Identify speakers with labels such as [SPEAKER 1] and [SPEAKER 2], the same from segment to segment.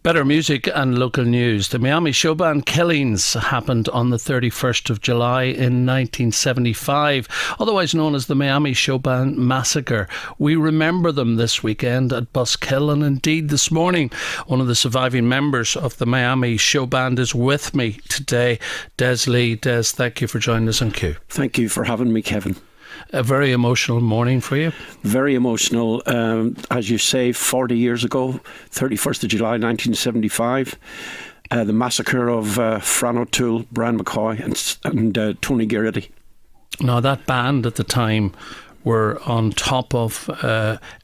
[SPEAKER 1] Better music and local news. The Miami Showband killings happened on the 31st of July in 1975, otherwise known as the Miami Showband Massacre. We remember them this weekend at Buskill, and indeed this morning one of the surviving members of the Miami Showband is with me today, Des Lee. Des, thank you for joining us on Q.
[SPEAKER 2] Thank you for having me, Kevin.
[SPEAKER 1] A very emotional morning for you.
[SPEAKER 2] Very emotional. As you say, 40 years ago, 31st of July 1975, the massacre of Fran O'Toole, Brian McCoy and Tony Garrity.
[SPEAKER 1] Now, that band at the time were on top of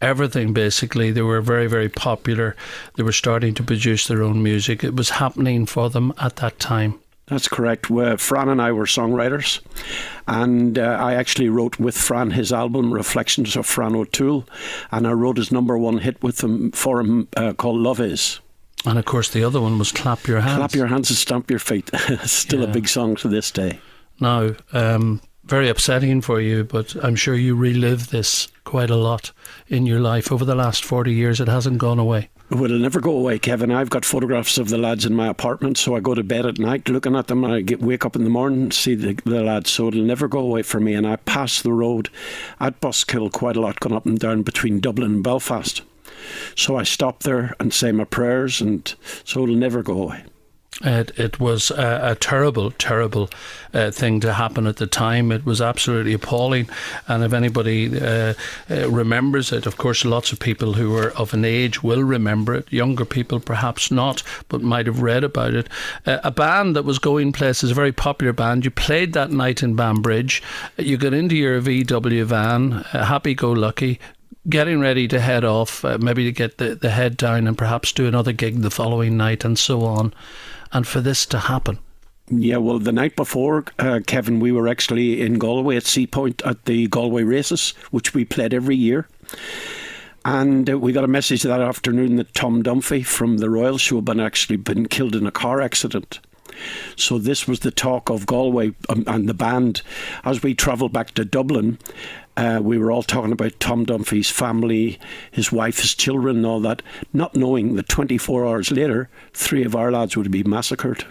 [SPEAKER 1] everything, basically. They were very, very popular. They were starting to produce their own music. It was happening for them at that time.
[SPEAKER 2] That's correct. Fran and I were songwriters, and I actually wrote with Fran his album Reflections of Fran O'Toole, and I wrote his number one hit with him called Love Is.
[SPEAKER 1] And of course the other one was Clap Your Hands.
[SPEAKER 2] Clap Your Hands and Stamp Your Feet. Still a big song to this day.
[SPEAKER 1] Now, very upsetting for you, but I'm sure you relive this quite a lot in your life. Over the last 40 years, it hasn't gone away.
[SPEAKER 2] Well, it'll never go away, Kevin. I've got photographs of the lads in my apartment, so I go to bed at night looking at them, and I wake up in the morning and see the lads, so it'll never go away from me. And I pass the road at Buskill quite a lot, going up and down between Dublin and Belfast. So I stop there and say my prayers, and so it'll never go away.
[SPEAKER 1] It was a terrible, terrible thing to happen at the time. It was absolutely appalling. And if anybody remembers it, of course, lots of people who are of an age will remember it. Younger people perhaps not, but might have read about it. A band that was going places, a very popular band. You played that night in Banbridge. You got into your VW van, happy-go-lucky, getting ready to head off, maybe to get the head down and perhaps do another gig the following night and so on. And for this to happen.
[SPEAKER 2] Yeah, well, the night before, Kevin, we were actually in Galway at Sea Point at the Galway races, which we played every year. And we got a message that afternoon that Tom Dunphy from the Royal Showband actually been killed in a car accident. So this was the talk of Galway and the band. As we travelled back to Dublin, we were all talking about Tom Dunphy's family, his wife, his children and all that, not knowing that 24 hours later, 3 of our lads would be massacred.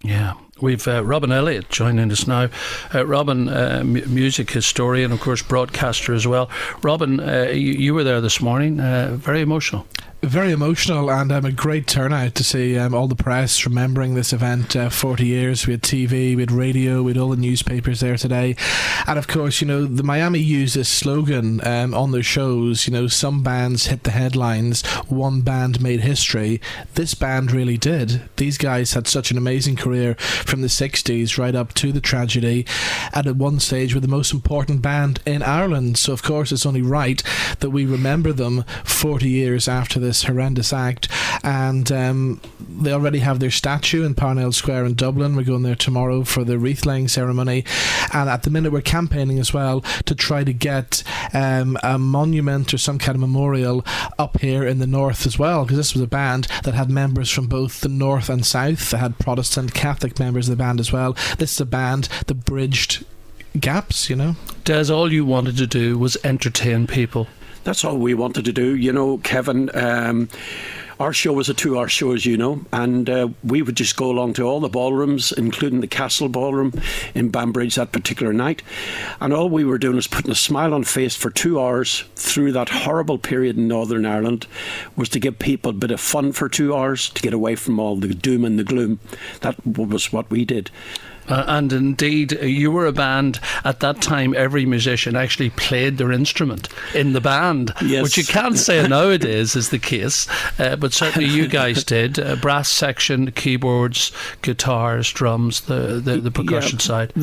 [SPEAKER 1] Yeah. We've Robin Elliott joining us now. Robin, music historian, of course, broadcaster as well. Robin, you were there this morning. Very emotional.
[SPEAKER 3] Very emotional, and a great turnout to see all the press remembering this event. 40 years, we had TV, we had radio, we had all the newspapers there today. And of course, you know, the Miami used this slogan on their shows, you know, some bands hit the headlines, one band made history. This band really did. These guys had such an amazing career from the 60s right up to the tragedy, and at one stage were the most important band in Ireland. So of course it's only right that we remember them 40 years after this horrendous act. And they already have their statue in Parnell Square in Dublin. We're going there tomorrow for the wreath laying ceremony, and at the minute we're campaigning as well to try to get a monument or some kind of memorial up here in the north as well, because this was a band that had members from both the north and south. They had Protestant Catholic members of the band as well. This is a band that bridged gaps, you know.
[SPEAKER 1] Des, all you wanted to do was entertain people.
[SPEAKER 2] That's all we wanted to do, you know, Kevin. Our show was a 2-hour show, as you know, and we would just go along to all the ballrooms, including the Castle Ballroom in Banbridge that particular night. And all we were doing was putting a smile on face for 2 hours through that horrible period in Northern Ireland, was to give people a bit of fun for 2 hours, to get away from all the doom and the gloom. That was what we did.
[SPEAKER 1] And indeed, you were a band at that time. Every musician actually played their instrument in the band,
[SPEAKER 2] yes.
[SPEAKER 1] Which you can't say nowadays is the case, but certainly you guys did. Brass section, keyboards, guitars, drums, the percussion side.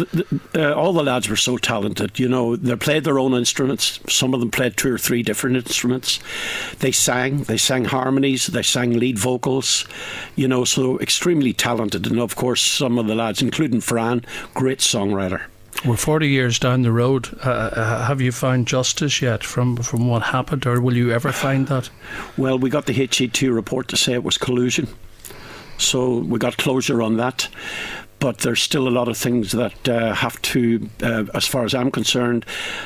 [SPEAKER 2] All the lads were so talented, you know. They played their own instruments. Some of them played 2 or 3 different instruments. They sang harmonies, they sang lead vocals, you know, so extremely talented. And of course, some of the lads, including Fran, great songwriter.
[SPEAKER 1] We're 40 years down the road. Have you found justice yet from what happened, or will you ever find that?
[SPEAKER 2] Well, we got the HE2 report to say it was collusion, so we got closure on that. but there's still a lot of things that have to, as far as I'm concerned,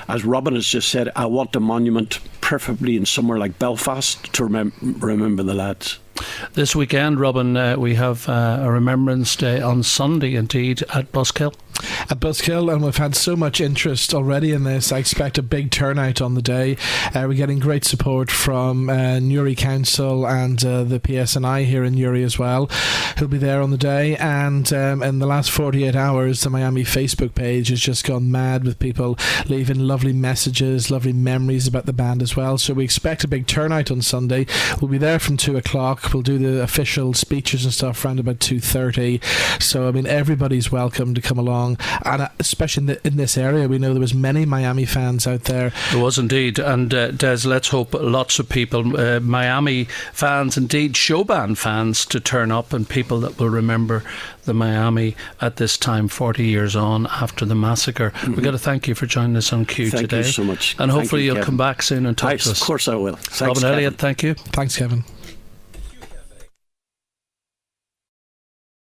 [SPEAKER 2] as Robin has just said, I want a monument, preferably in somewhere like Belfast, to remember the lads.
[SPEAKER 1] This weekend, Robin, we have a Remembrance Day on Sunday, indeed, at Buskill.
[SPEAKER 3] At Buskill, and we've had so much interest already in this. I expect a big turnout on the day. We're getting great support from Newry Council and the PSNI here in Newry as well, who'll be there on the day. And in the last 48 hours, the Miami Facebook page has just gone mad with people leaving lovely messages, lovely memories about the band as well. So we expect a big turnout on Sunday. We'll be there from 2 o'clock. We'll do the official speeches and stuff around about 2:30. So, I mean, everybody's welcome to come along. And especially in this area, we know there was many Miami fans out there.
[SPEAKER 1] There was indeed. And Des, let's hope lots of people, Miami fans, indeed Showband fans, to turn up, and people that will remember the Miami at this time 40 years on after the massacre. We've got to thank you for joining us on Q today.
[SPEAKER 2] Thank you so much.
[SPEAKER 1] And hopefully you'll come back soon and talk to us.
[SPEAKER 2] Of course I will. Thanks,
[SPEAKER 1] Robin Elliott,
[SPEAKER 2] Kevin.
[SPEAKER 1] thank you.
[SPEAKER 3] Thanks, Kevin.